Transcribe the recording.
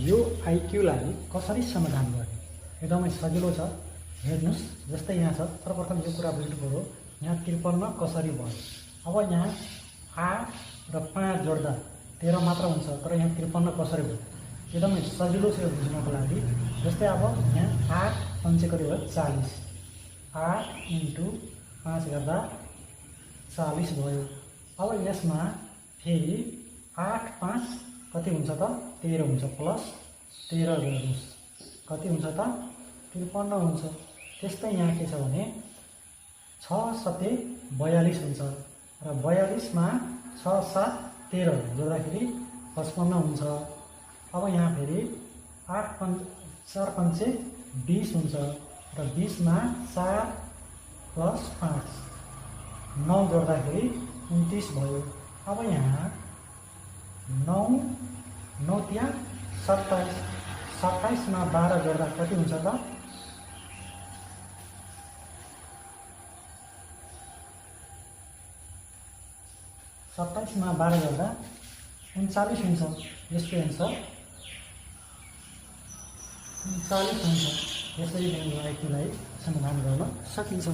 यो आइक्यूलाई कसरी समाधान गर्ने एकदमै सजिलो छ। हेर्नुस्, जस्तै यहाँ छ, सर्वप्रथम यो कुरा बुझ्नु पर्यो, यहाँ 53 कसरी भयो। अब यहाँ 8 र 5 जोड्दा 13 मात्र हुन्छ, तर यहाँ 53 कसरी भयो एकदमै सजिलो छ यो बुझ्नको लागि। जस्तै अब यहाँ 8 पञ्चे कति भयो 40, 8 × 5 गर्दा 40 भयो। अब यसमा फेरि 8 5 कति हुन्छ त 13 हुन्छ, प्लस 13 गर्नुहोस् कति हुन्छ त 53 हुन्छ। त्यस्तै यहाँ के छ भने 6 7 42 हुन्छ र 42 मा 6 7 13 जोड्दाखेरि 55 हुन्छ। अब यहाँ फेरि 8 4 पञ्चे 20 हुन्छ र 20 मा 4 प्लस 5 9 जोड्दाखेरि 29 भयो। अब यहाँ 9 9 त्यहाँ 27, 27 मा 12 जोड्दा कति हुन्छ त 27 मा 12 जोड्दा 39 हुन्छ। यसको एन्सर 39 हुन्छ। यसरी आइक्यूलाई समाधान गर्न सकिन्छ।